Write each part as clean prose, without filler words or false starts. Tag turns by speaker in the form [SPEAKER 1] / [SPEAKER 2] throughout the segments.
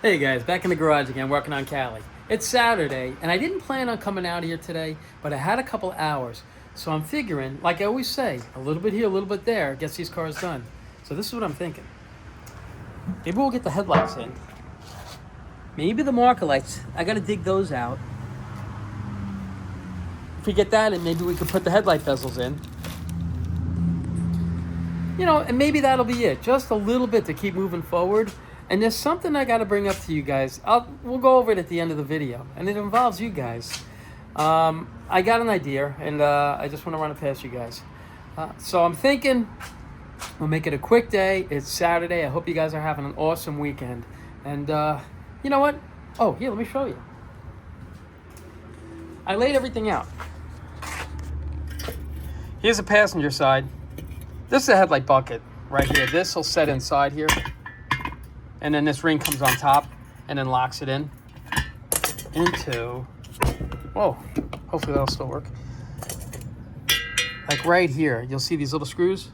[SPEAKER 1] Hey guys, back in the garage again, working on Cali. It's Saturday, and I didn't plan on coming out here today, but I had a couple hours. So I'm figuring, like I always say, a little bit here, a little bit there gets these cars done. So this is what I'm thinking. Maybe we'll get the headlights in. Maybe the marker lights. I gotta dig those out. If we get that in, maybe we could put the headlight bezels in. And maybe that'll be it. Just a little bit to keep moving forward. And there's something I got to bring up to you guys. We'll go over it at the end of the video, and it involves you guys. I got an idea, and I just want to run it past you guys. So I'm thinking we'll make it a quick day. It's Saturday. I hope you guys are having an awesome weekend. And you know what? Oh, here, let me show you. I laid everything out. Here's the passenger side. This is a headlight bucket right here. This will set inside here. And then this ring comes on top and then locks it in into, whoa, hopefully that'll still work. Like right here, you'll see these little screws.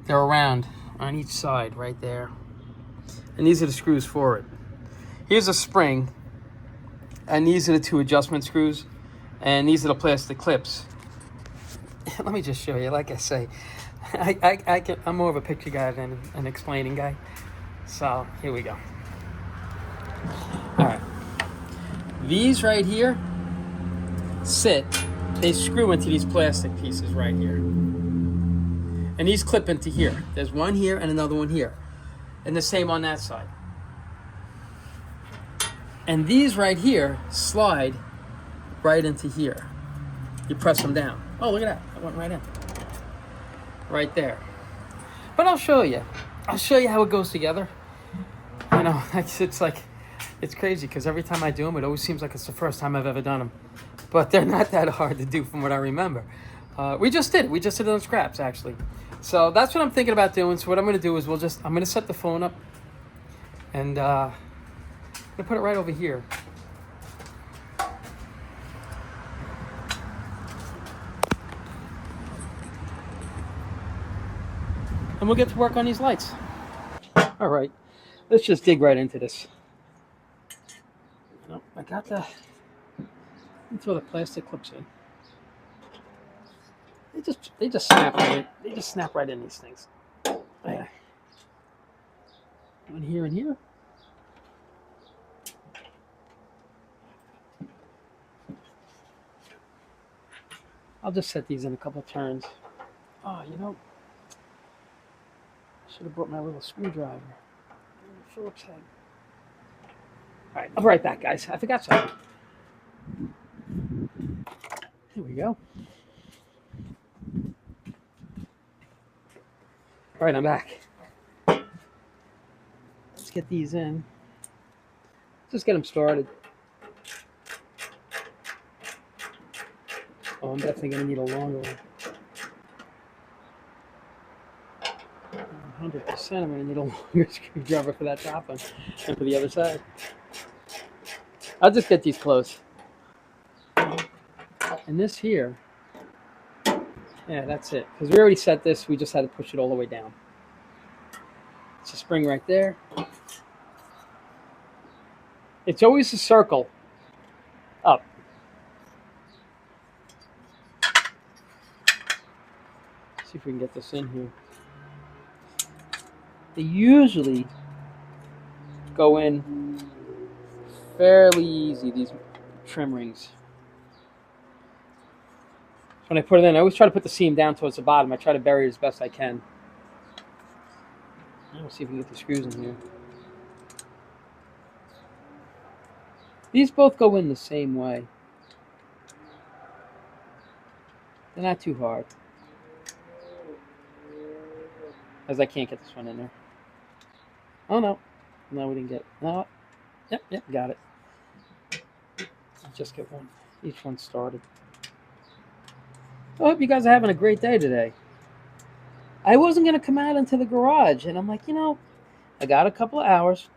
[SPEAKER 1] They're around on each side right there. And these are the screws for it. Here's a spring, and these are the two adjustment screws, and these are the plastic clips. Let me just show you, like I say, I'm more of a picture guy than an explaining guy. So here we go. All right, these right here they screw into these plastic pieces right here, and these clip into here. There's one here and another one here, and the same on that side. And these right here slide right into here. You press them down. Oh, look at that, that went right in right there. But I'll show you how it goes together. It's crazy because every time I do them, it always seems like it's the first time I've ever done them. But they're not that hard to do from what I remember. We just did it on scraps, actually. So that's what I'm thinking about doing. So what I'm going to do is I'm going to set the phone up, and I'm going to put it right over here. And we'll get to work on these lights. All right. Let's just dig right into this. I got let me throw the plastic clips in. They just snap right in. They just snap right in these things. One here and here. I'll just set these in a couple of turns. Oh, I should have brought my little screwdriver. Phillips head. All right, I'll be right back, guys. I forgot something. Here we go. All right, I'm back. Let's get these in. Just get them started. Oh, I'm definitely going to need a longer one. 100%, I'm going to need a longer screwdriver for that top one and for the other side. I'll just get these close. And this here, yeah, that's it. Because we already set this, we just had to push it all the way down. It's a spring right there. It's always a circle up. See if we can get this in here. They usually go in fairly easy, these trim rings. So when I put it in, I always try to put the seam down towards the bottom. I try to bury it as best I can. Let's see if we can get the screws in here. These both go in the same way. They're not too hard. As I can't get this one in there. Oh no. No, we didn't get it. No. Yep, got it. I'll just get one. Each one started. I hope you guys are having a great day today. I wasn't going to come out into the garage, and I'm like, I got a couple of hours.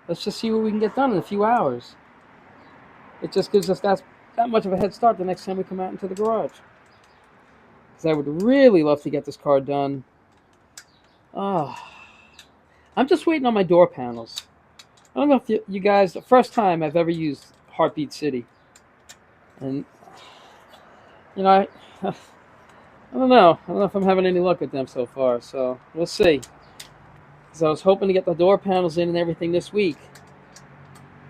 [SPEAKER 1] Let's just see what we can get done in a few hours. It just gives us that much of a head start the next time we come out into the garage. Because I would really love to get this car done. Oh, I'm just waiting on my door panels. I don't know if you guys, the first time I've ever used Heartbeat City. And, you know, I don't know. I don't know if I'm having any luck with them so far. So we'll see. Because I was hoping to get the door panels in and everything this week.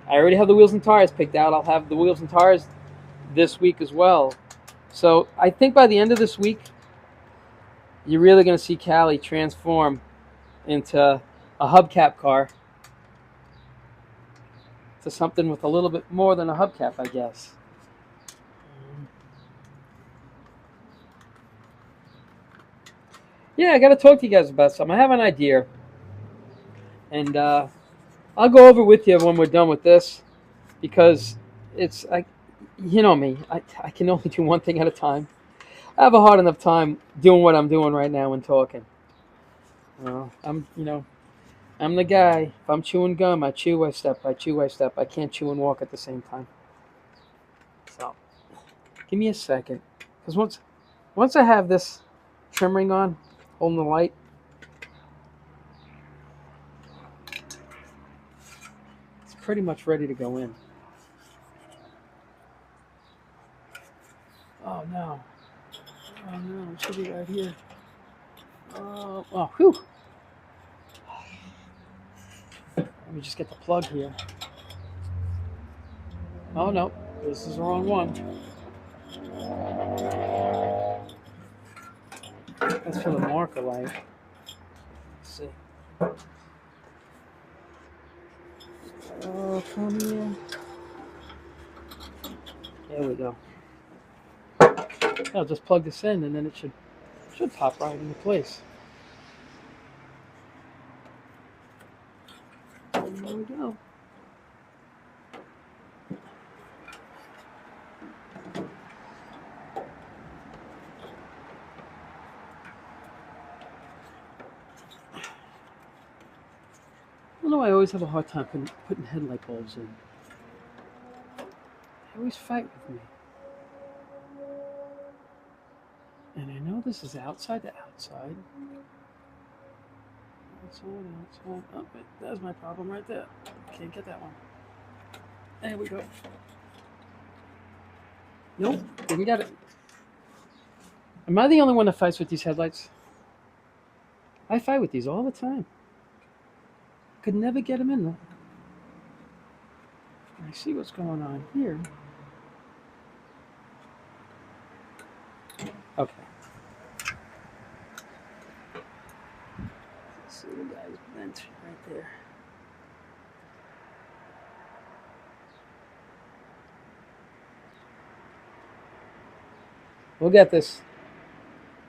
[SPEAKER 1] I already have the wheels and tires picked out. I'll have the wheels and tires this week as well. So I think by the end of this week, you're really going to see Cali transform into a hubcap car, to something with a little bit more than a hubcap, I guess. Yeah, I got to talk to you guys about something. I have an idea, and I'll go over with you when we're done with this, because it's like, you know me, I can only do one thing at a time. I have a hard enough time doing what I'm doing right now and talking. I'm the guy. If I'm chewing gum, I chew, I step, I chew, I step. I can't chew and walk at the same time. So, give me a second, because once I have this trim ring on, holding the light, it's pretty much ready to go in. Oh no! Oh no! It should be right here. Oh, whew! Let me just get the plug here. Oh no, this is the wrong one. That's for the marker light. Let's see. Oh, come here. There we go. I'll just plug this in, and then it should pop right into place. And there we go. I don't know, I always have a hard time putting headlight bulbs in. They always fight with me. And I know this is outside to outside. Outside. Oh, wait, there's my problem right there. Can't get that one. There we go. Nope, didn't get it. Am I the only one that fights with these headlights? I fight with these all the time. Could never get them in though. I see what's going on here. Okay. See the guy's bent right there. We'll get this.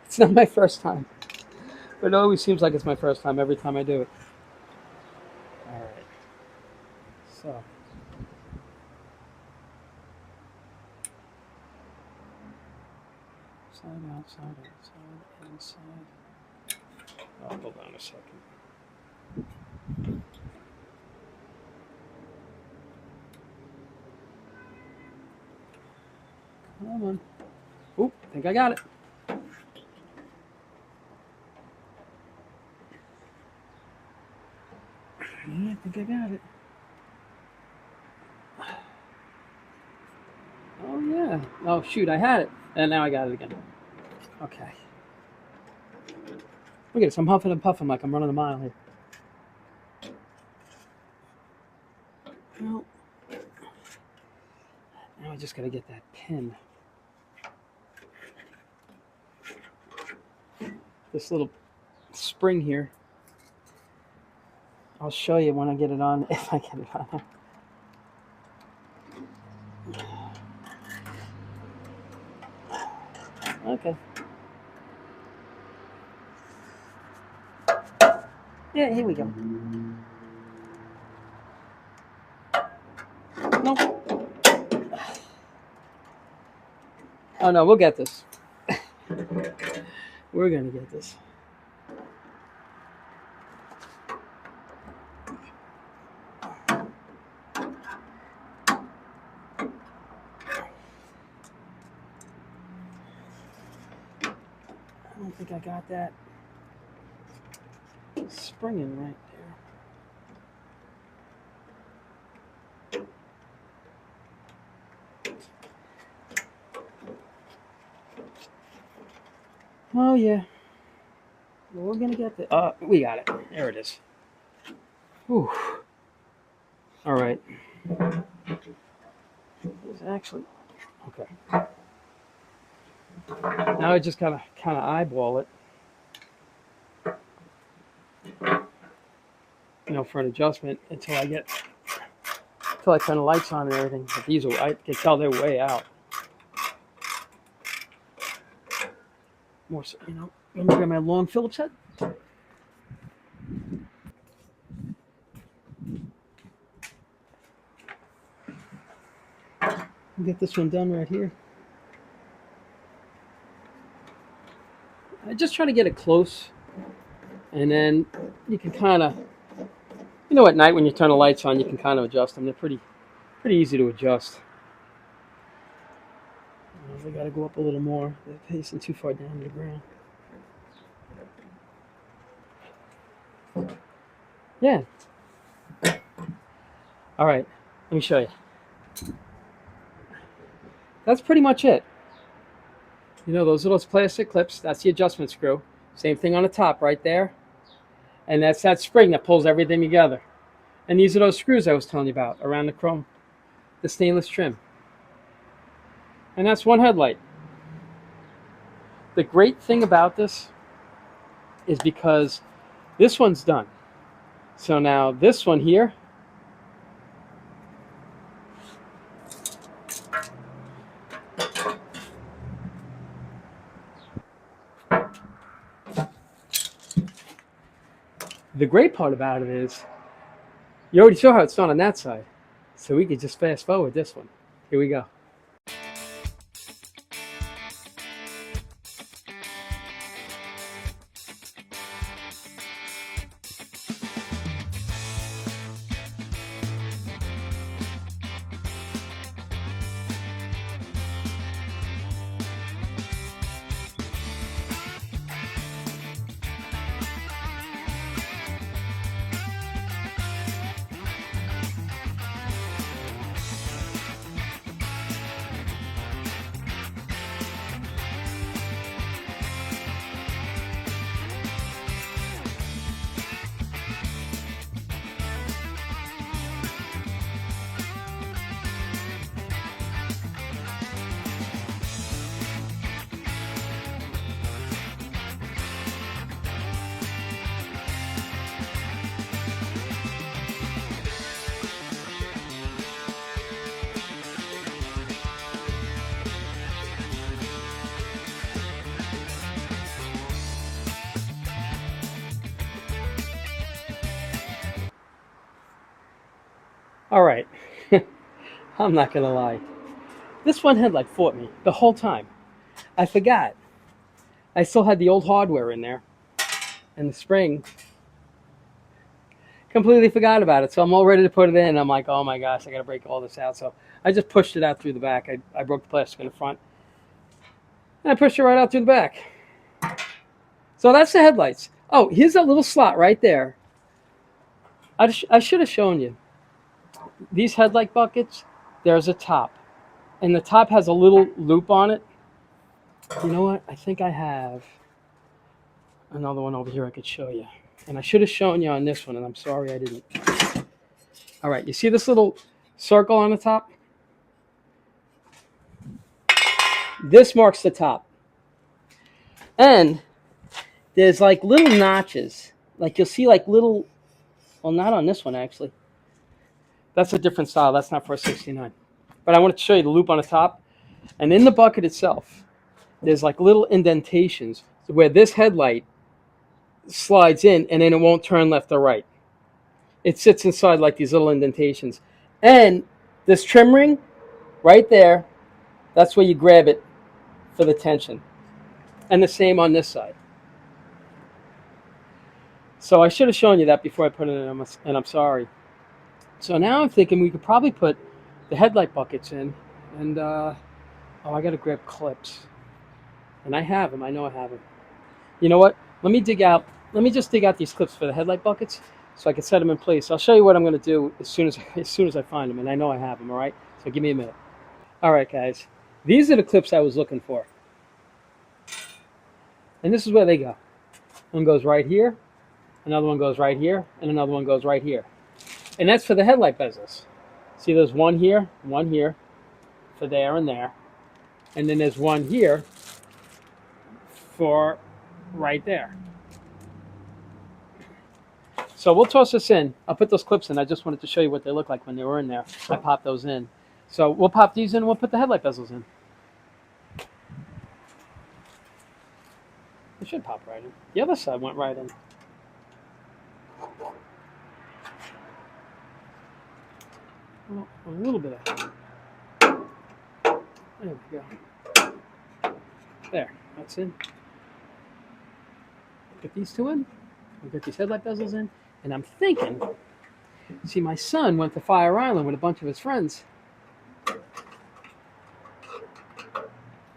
[SPEAKER 1] It's not my first time, but it always seems like it's my first time every time I do it. All right. So. Outside, inside. Oh, hold on a second. Come on. Oop, I think I got it. Yeah, I think I got it. Oh, yeah. Oh, shoot, I had it. And now I got it again. Okay. Look at this. I'm huffing and puffing like I'm running a mile here. Well, now I just got to get that pin. This little spring here. I'll show you when I get it on, if I get it on. Okay. Yeah, here we go. Nope. Oh no, we'll get this. We're gonna get this. I don't think I got that spring in right there. Oh yeah, well, we're gonna get the. We got it. There it is. Whew. All right. It's actually okay. Now I just gotta kind of eyeball it, for an adjustment until I turn the lights on and everything. But these are, I can tell they're way out. More, let me grab my long Phillips head. I'll get this one done right here. I just try to get it close, and then you can kind of, at night when you turn the lights on, you can kind of adjust them. They're pretty easy to adjust. They got to go up a little more. They're pacing too far down to the ground. Yeah. All right. Let me show you. That's pretty much it. Those little plastic clips, that's the adjustment screw. Same thing on the top right there. And that's that spring that pulls everything together. And these are those screws I was telling you about around the chrome, the stainless trim. And that's one headlight. The great thing about this is because this one's done. So now this one here, the great part about it is you already saw how it's done on that side. So we could just fast forward this one. Here we go. All right. I'm not going to lie. This one headlight fought me the whole time. I forgot. I still had the old hardware in there. And the spring. Completely forgot about it. So I'm all ready to put it in. I'm like, oh my gosh, I got to break all this out. So I just pushed it out through the back. I broke the plastic in the front. And I pushed it right out through the back. So that's the headlights. Oh, here's that little slot right there. I should have shown you. These headlight buckets, there's a top. And the top has a little loop on it. You know what? I think I have another one over here I could show you. And I should have shown you on this one, and I'm sorry I didn't. All right, you see this little circle on the top? This marks the top. And there's like little notches. Like you'll see like little, well, not on this one actually. That's a different style. That's not for a 69. But I wanted to show you the loop on the top. And in the bucket itself, there's like little indentations where this headlight slides in and then it won't turn left or right. It sits inside like these little indentations. And this trim ring right there, that's where you grab it for the tension. And the same on this side. So I should have shown you that before I put it in, and I'm sorry. So now I'm thinking we could probably put the headlight buckets in. And, I got to grab clips. And I have them. I know I have them. You know what? Let me just dig out these clips for the headlight buckets so I can set them in place. I'll show you what I'm going to do as soon as I find them, and I know I have them, all right? So give me a minute. All right, guys. These are the clips I was looking for. And this is where they go. One goes right here, another one goes right here, and another one goes right here. And that's for the headlight bezels. See, there's one here, for there and there. And then there's one here for right there. So we'll toss this in. I'll put those clips in. I just wanted to show you what they look like when they were in there. I popped those in. So we'll pop these in and we'll put the headlight bezels in. It should pop right in. The other side went right in. Well, a little bit of. There we go. There, that's in. Get these two in. We'll get these headlight bezels in. And I'm thinking, see, my son went to Fire Island with a bunch of his friends.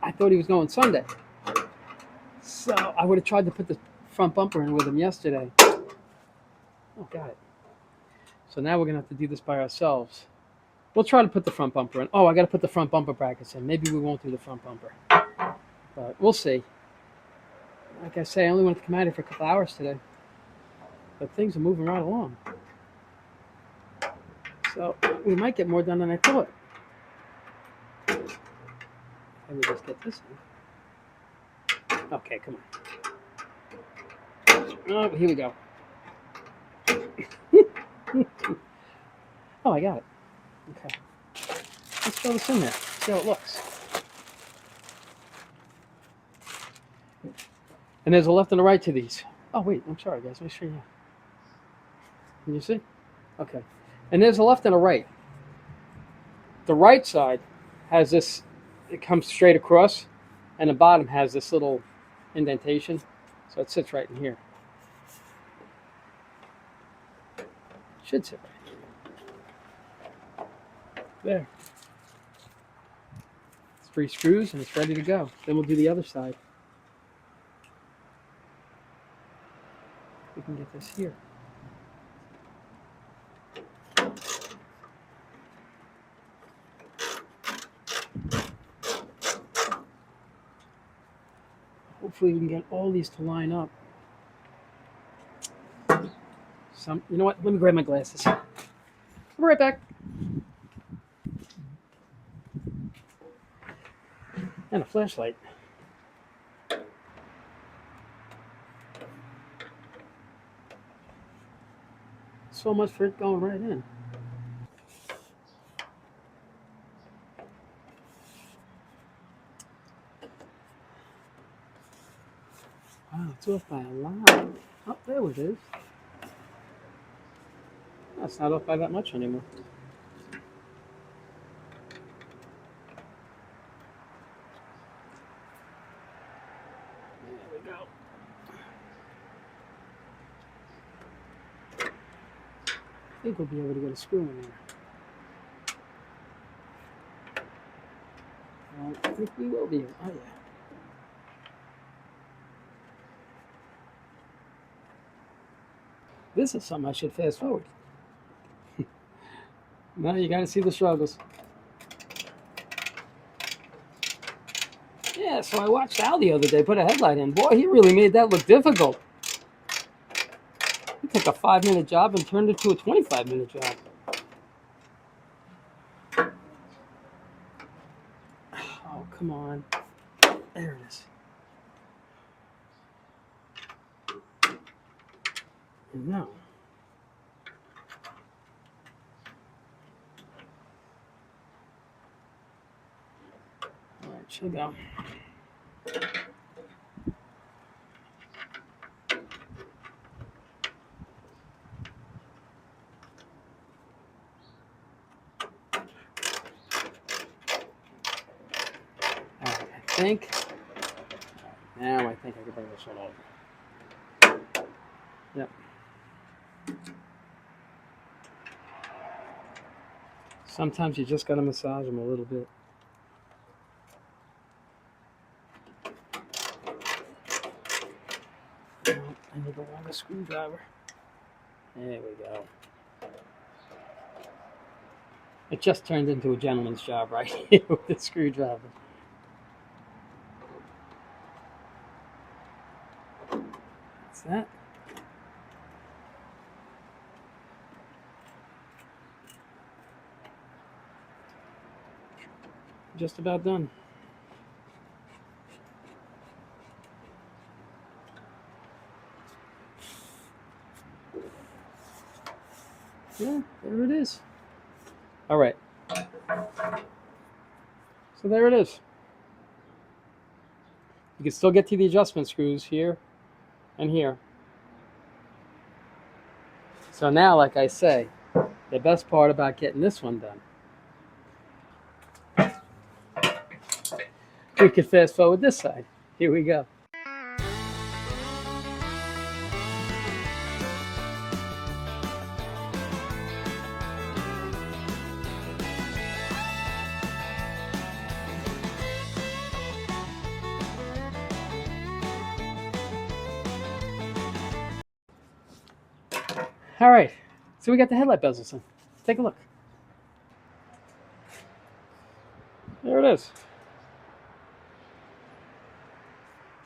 [SPEAKER 1] I thought he was going Sunday. So I would have tried to put the front bumper in with him yesterday. Oh, got it. So now we're going to have to do this by ourselves. We'll try to put the front bumper in. Oh, I got to put the front bumper brackets in. Maybe we won't do the front bumper. But we'll see. Like I say, I only wanted to come out here for a couple hours today. But things are moving right along. So we might get more done than I thought. Let me just get this in. Okay, come on. Oh, here we go. Oh, I got it. Okay. Let's throw this in there. See how it looks. And there's a left and a right to these. Oh, wait. I'm sorry, guys. Let me show you. Can you see? Okay. And there's a left and a right. The right side has this, it comes straight across, and the bottom has this little indentation. So it sits right in here. Should sit right there. It's 3 screws and it's ready to go. Then we'll do the other side. We can get this here. Hopefully we can get all these to line up. You know what? Let me grab my glasses. I'll be right back. And a flashlight. So much for it going right in. Wow, it's off by a lot. Oh, there it is. That's not off by that much anymore. There we go. I think we'll be able to get a screw in there. I think we will be. Oh, yeah. This is something I should fast forward. No, you got to see the struggles. Yeah, so I watched Al the other day put a headlight in. Boy, he really made that look difficult. He took a 5-minute job and turned it to a 25-minute job. Oh, come on. There it is. And now. All right, she'll go. I think. Now I think I can bring this one over. Yep. Sometimes you just got to massage them a little bit. Oh, I need a longer screwdriver. There we go. It just turned into a gentleman's job right here with the screwdriver. that. Just about done. Yeah, there it is. All right. So there it is. You can still get to the adjustment screws here and here. So now, like I say, the best part about getting this one done, we can fast forward this side. Here we go. All right, so we got the headlight bezels in. Take a look. There it is.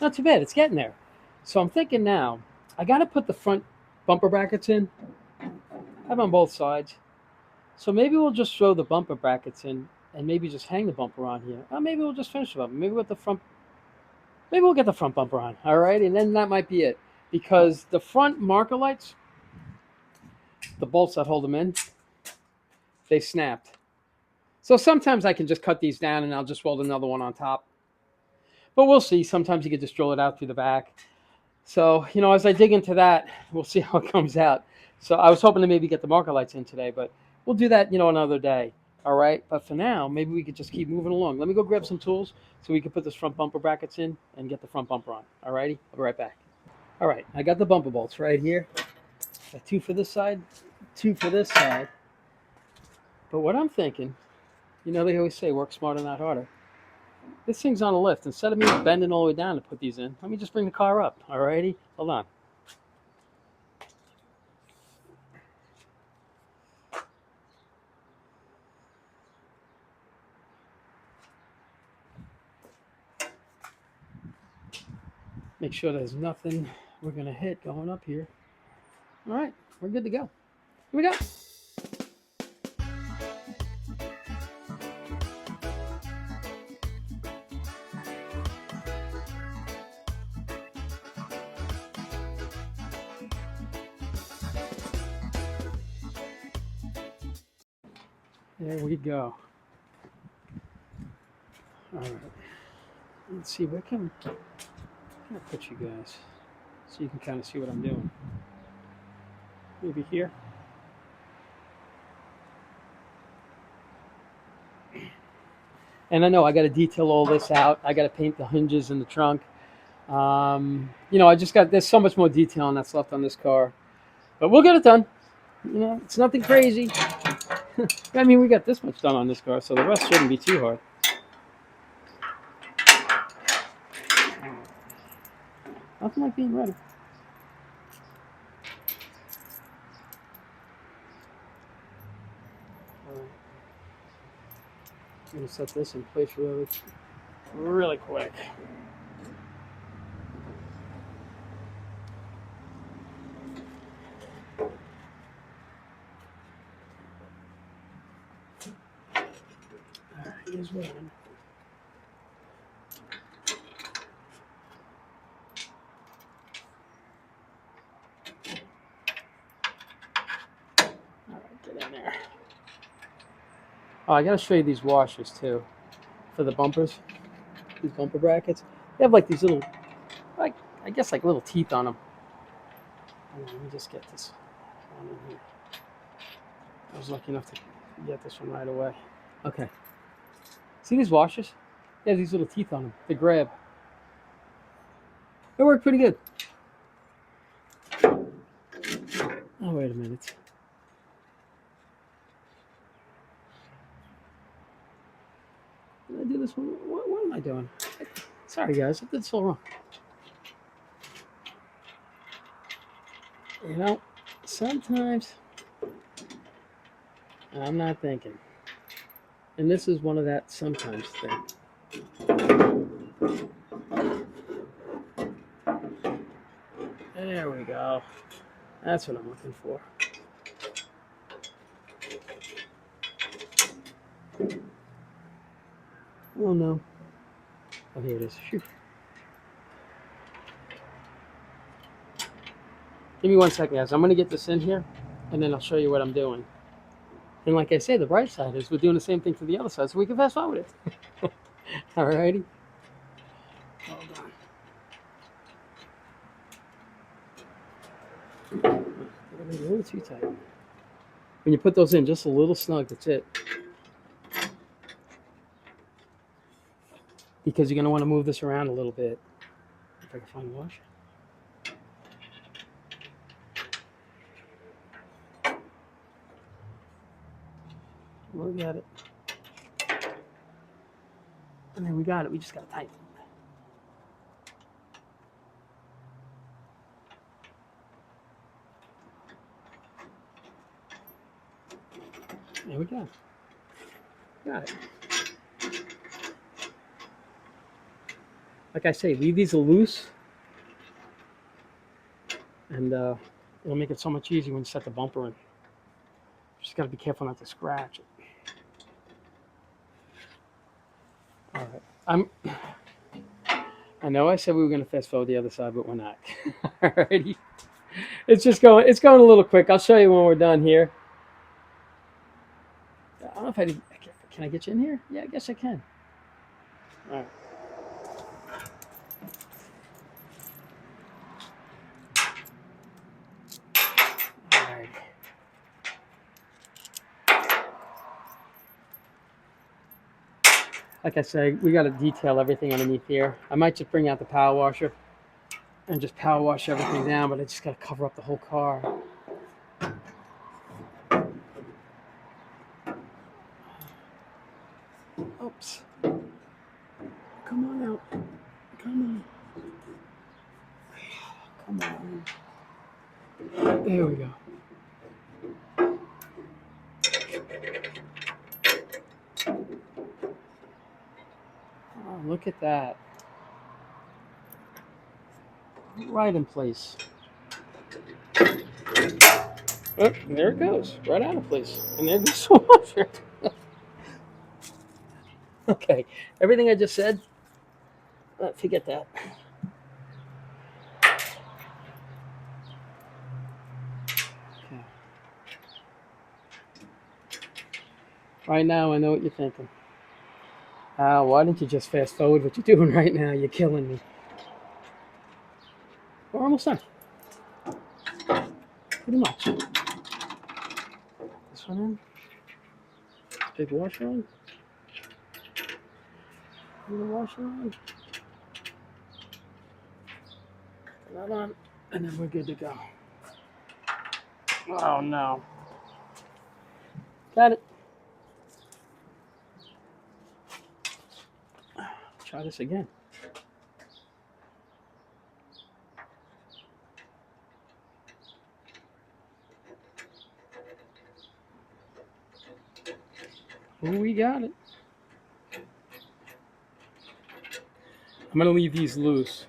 [SPEAKER 1] Not too bad. It's getting there. So I'm thinking now, I got to put the front bumper brackets in. I have on both sides. So maybe we'll just throw the bumper brackets in and maybe just hang the bumper on here. Or maybe we'll just finish the bumper. Maybe with the front. Maybe we'll get the front bumper on. All right, and then that might be it. Because the front marker lights, the bolts that hold them in, they snapped. So sometimes I can just cut these down and I'll just weld another one on top. But we'll see. Sometimes you can just drill it out through the back. So, as I dig into that, we'll see how it comes out. So I was hoping to maybe get the marker lights in today, but we'll do that, another day. All right. But for now, maybe we could just keep moving along. Let me go grab some tools so we can put this front bumper brackets in and get the front bumper on. All righty. I'll be right back. All right. I got the bumper bolts right here. Got 2 for this side, 2 for this side. But what I'm thinking, they always say work smarter, not harder. This thing's on a lift. Instead of me bending all the way down to put these in, let me just bring the car up. All righty? Hold on. Make sure there's nothing we're going to hit going up here. All right. We're good to go. Here we go. There we go. All right. Let's see, where can I put you guys so you can kind of see what I'm doing? Maybe here. And I know I got to detail all this out. I got to paint the hinges in the trunk. There's so much more detail that's left on this car. But we'll get it done. It's nothing crazy. I mean, we got this much done on this car, so the rest shouldn't be too hard. Nothing like being ready. I'm going to set this in place really quick. Here's one. All right, get in there. Oh, I got to show you these washers too for the bumpers. These bumper brackets. They have like these little, I guess like little teeth on them. Let me just get this one in here. I was lucky enough to get this one right away. Okay. See these washers? They have these little teeth on them. They grab. They work pretty good. Oh, wait a minute. Did I do this one? What am I doing? Sorry, guys. I did so wrong. Sometimes I'm not thinking. And this is one of that sometimes thing. There There we go. That's what I'm looking for. Oh no. Oh, here it is. Phew. Give me 1 second, guys. I'm going to get this in here, and then I'll show you what I'm doing. And like I say, the bright side is we're doing the same thing to the other side, so we can fast forward it. Alrighty. Hold on. A little too tight. When you put those in, just a little snug, that's it. Because you're going to want to move this around a little bit. If I can find a washer. We got it. And then we got it. We just got to tighten it. There we go. Got it. Like I say, leave these loose. And it'll make it so much easier when you set the bumper in. Just got to be careful not to scratch it. All right. I know I said we were going to fast forward the other side, but we're not. Alrighty. It's going a little quick. I'll show you when we're done here. I don't know if can I get you in here? Yeah, I guess I can. All right. Like I say, we got to detail everything underneath here. I might just bring out the power washer and just power wash everything down, but I just got to cover up the whole car. Oops. Come on out. Come on. Come on. There we go. Oh, look at that. Right in place. Oh, there it goes. Right out of place. And there goes the washer. Okay. Everything I just said, forget that. Okay. Right now, I know what you're thinking. Why didn't you just fast forward what you're doing right now? You're killing me. We're almost done. Pretty much. This one in. Big washer on. Little washer on. Put that on. And then we're good to go. Oh no. Got it. Try this again. Oh, we got it. I'm going to leave these loose.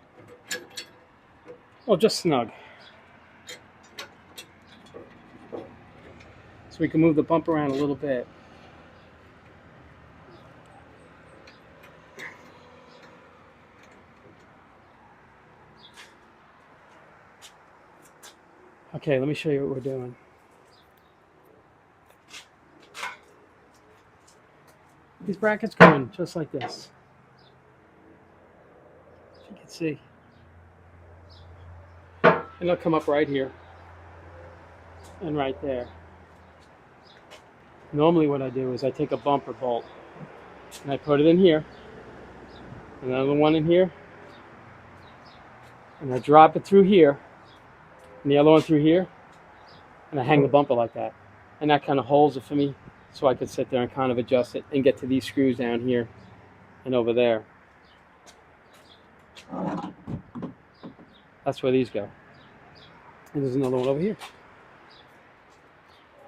[SPEAKER 1] Well, just snug. So we can move the bump around a little bit. Okay, let me show you what we're doing. These brackets go in just like this. As you can see. And they'll come up right here. And right there. Normally what I do is I take a bumper bolt and I put it in here. Another one in here. And I drop it through here. And the other one through here. And I hang the bumper like that. And that kind of holds it for me. So I could sit there and kind of adjust it and get to these screws down here and over there. That's where these go. And there's another one over here.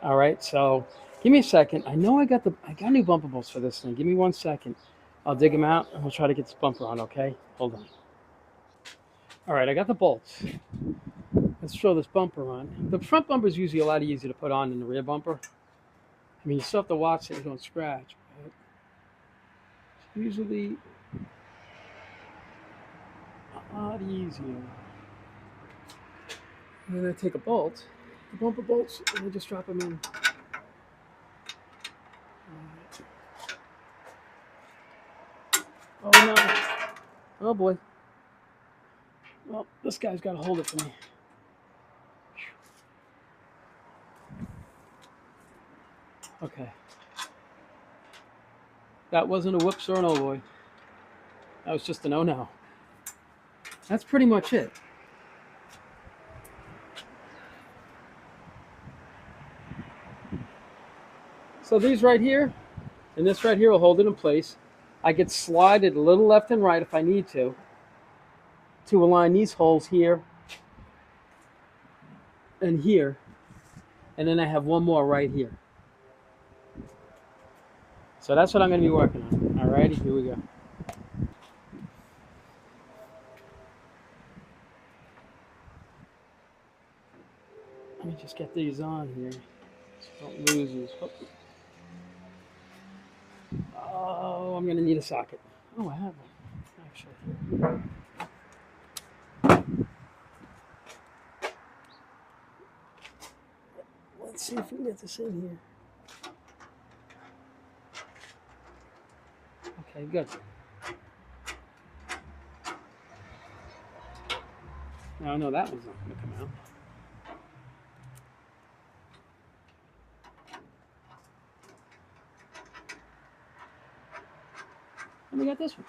[SPEAKER 1] All right, so give me a second. I know I got new bumper bolts for this thing. Give me 1 second. I'll dig them out and we'll try to get this bumper on, okay? Hold on. All right, I got the bolts. Let's throw this bumper on. The front bumper is usually a lot easier to put on than the rear bumper. I mean, you still have to watch that you don't scratch, but it's usually a lot easier. And then I take a bolt, the bumper bolts, and I just drop them in. Oh no! Oh boy! Well, this guy's got to hold it for me. Okay. That wasn't a whoops or an oh boy. That was just an oh no. That's pretty much it. So these right here, and this right here will hold it in place. I could slide it a little left and right if I need to align these holes here and here. And then I have one more right here. So that's what I'm going to be working on. Alrighty, here we go. Let me just get these on here so don't lose these. Oh, I'm going to need a socket. Oh, I have one, actually. Let's see if we can get this in here. Okay, good. Now I know that one's not going to come out. And we got this one.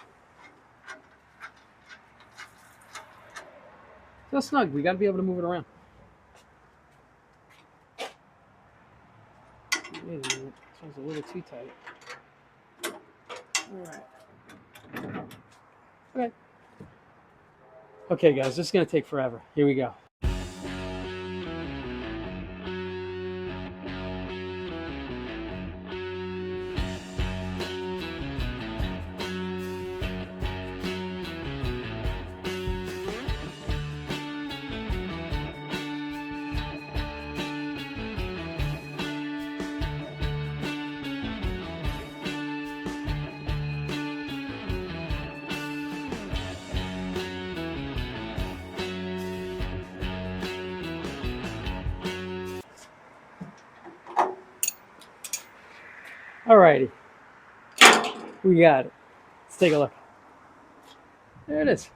[SPEAKER 1] So snug. We got to be able to move it around. Wait a minute. This one's a little too tight. All right. Okay. Okay, guys. This is going to take forever. Here we go. Alrighty, we got it. Let's take a look. There it is.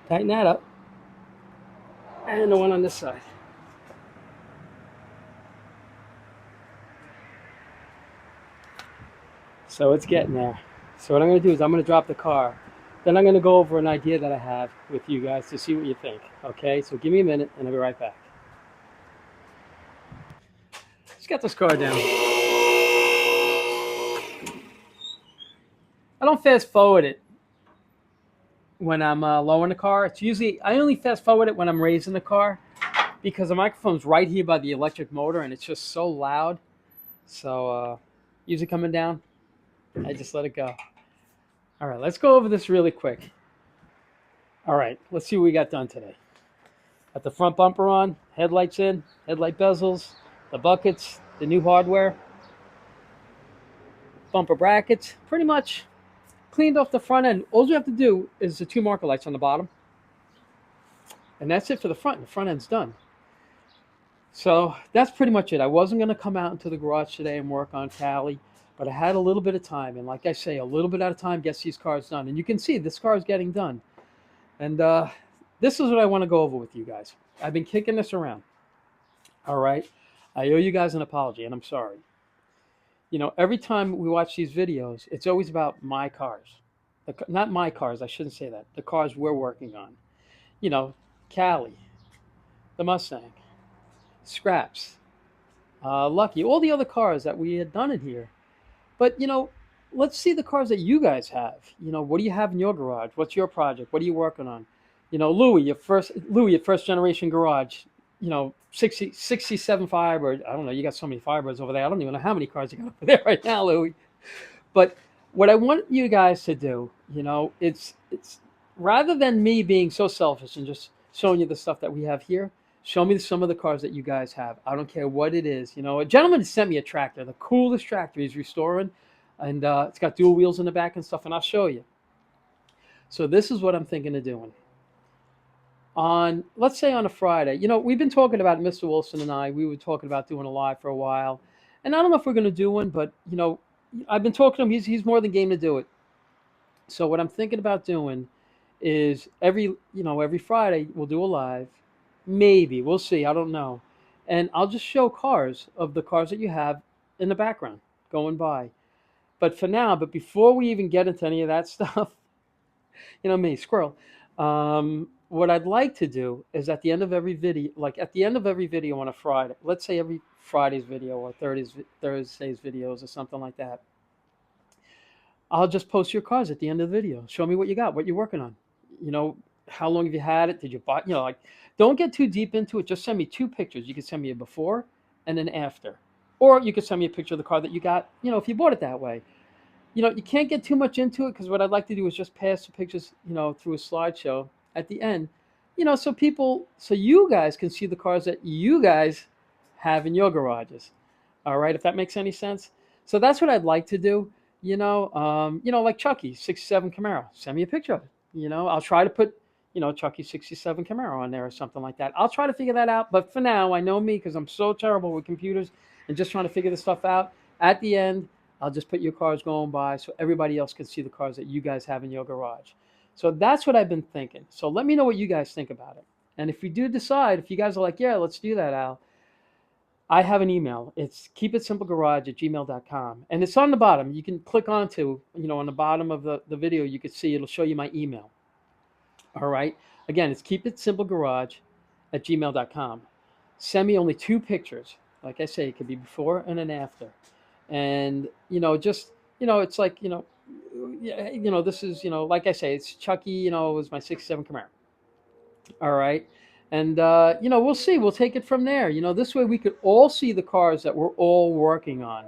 [SPEAKER 1] Tighten that up. And the one on this side. So it's getting there. So what I'm going to do is I'm going to drop the car. Then I'm going to go over an idea that I have with you guys to see what you think. Okay, so give me a minute and I'll be right back. Let's get this car down. I don't fast forward it when I'm lowering the car. It's usually, I only fast forward it when I'm raising the car because the microphone's right here by the electric motor and it's just so loud. So usually coming down, I just let it go. All right, let's go over this really quick. All right, let's see what we got done today. Got the front bumper on, headlights in, headlight bezels, the buckets, the new hardware, bumper brackets, pretty much cleaned off the front end. All you have to do is the two marker lights on the bottom. And that's it for the front. The front end's done. So that's pretty much it. I wasn't going to come out into the garage today and work on Cali, but I had a little bit of time. And like I say, a little bit at a time gets these cars done. And you can see this car is getting done. And this is what I want to go over with you guys. I've been kicking this around. All right. I owe you guys an apology, and I'm sorry. You know, every time we watch these videos, it's always about my cars. Not my cars, I shouldn't say that. The cars we're working on. You know, Cali, the Mustang, Scraps, Lucky, all the other cars that we had done in here. But, you know, let's see the cars that you guys have. You know, what do you have in your garage? What's your project? What are you working on? You know, Louis, your first generation garage. 67 Firebird. I don't know. You got so many Firebirds over there. I don't even know how many cars you got over there right now, Louis. But what I want you guys to do, it's rather than me being so selfish and just showing you the stuff that we have here, show me some of the cars that you guys have. I don't care what it is. A gentleman sent me a tractor, the coolest tractor he's restoring, and it's got dual wheels in the back and stuff, and I'll show you. So this is what I'm thinking of doing. Let's say on a Friday, we've been talking about Mr. Wilson and I. We were talking about doing a live for a while, and I don't know if we're going to do one, but I've been talking to him. He's more than game to do it. So what I'm thinking about doing is every Friday we'll do a live. Maybe we'll see. I don't know, and I'll just show cars of the cars that you have in the background going by. But for now, before we even get into any of that stuff, me, squirrel. What I'd like to do is at the end of every video, like at the end of every video on a Friday, let's say every Friday's video or Thursday's videos or something like that, I'll just post your cars at the end of the video. Show me what you got, what you're working on. How long have you had it? Did you buy? Don't get too deep into it. Just send me 2 pictures. You can send me a before and an after, or you could send me a picture of the car that you got. If you bought it that way. You can't get too much into it because what I'd like to do is just pass the pictures, through a slideshow at the end, so you guys can see the cars that you guys have in your garages. All right, if that makes any sense. So that's what I'd like to do. Like Chucky 67 Camaro. Send me a picture of it. I'll try to put, Chucky 67 Camaro on there or something like that. I'll try to figure that out. But for now, I know me because I'm so terrible with computers and just trying to figure this stuff out. At the end, I'll just put your cars going by so everybody else can see the cars that you guys have in your garage. So that's what I've been thinking. So let me know what you guys think about it. And if we do decide, if you guys are like, yeah, let's do that, Al, I have an email. It's keepitsimplegarage@gmail.com. And it's on the bottom. You can click onto, on the bottom of the video, you can see it'll show you my email. All right. Again, it's keepitsimplegarage@gmail.com. Send me only 2 pictures. Like I say, it could be before and an after. And it's like this is like I say, it's Chucky. It was my '67 Camaro. All right, and we'll see. We'll take it from there. This way we could all see the cars that we're all working on.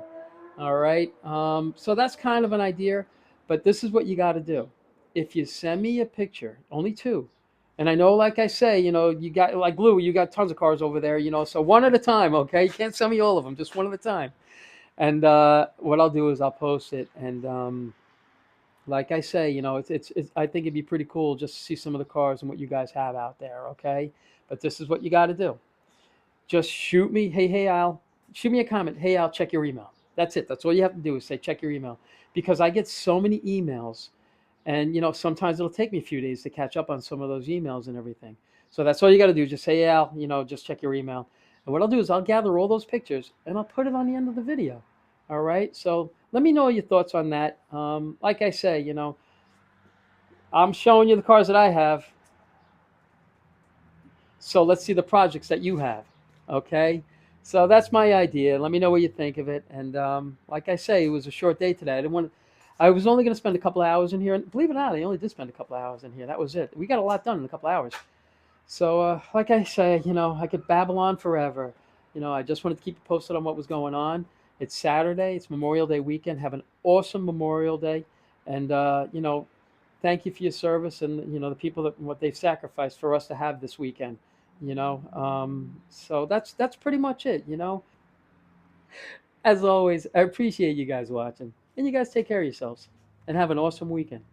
[SPEAKER 1] All right, so that's kind of an idea, but this is what you got to do. If you send me a picture, only 2. And I know, like I say, you got like Lou, you got tons of cars over there, so one at a time, okay? You can't send me all of them, just one at a time. And what I'll do is I'll post it, and like I say, it's I think it'd be pretty cool just to see some of the cars and what you guys have out there. Okay, but this is what you got to do. Just shoot me. Hey Al, shoot me a comment. Hey Al, check your email. That's it. That's all you have to do is say check your email, because I get so many emails, and sometimes it'll take me a few days to catch up on some of those emails and everything. So that's all you got to do. Just say, hey, Al, just check your email. And what I'll do is I'll gather all those pictures and I'll put it on the end of the video. All right. So let me know your thoughts on that. Like I say, I'm showing you the cars that I have. So let's see the projects that you have. Okay. So that's my idea. Let me know what you think of it. And like I say, it was a short day today. I was only going to spend a couple of hours in here. And believe it or not, I only did spend a couple of hours in here. That was it. We got a lot done in a couple of hours. So like I say, I could babble on forever. I just wanted to keep you posted on what was going on. It's Saturday. It's Memorial Day weekend. Have an awesome Memorial Day. And, thank you for your service and, the people that what they've sacrificed for us to have this weekend, So that's pretty much it, As always, I appreciate you guys watching. And you guys take care of yourselves and have an awesome weekend.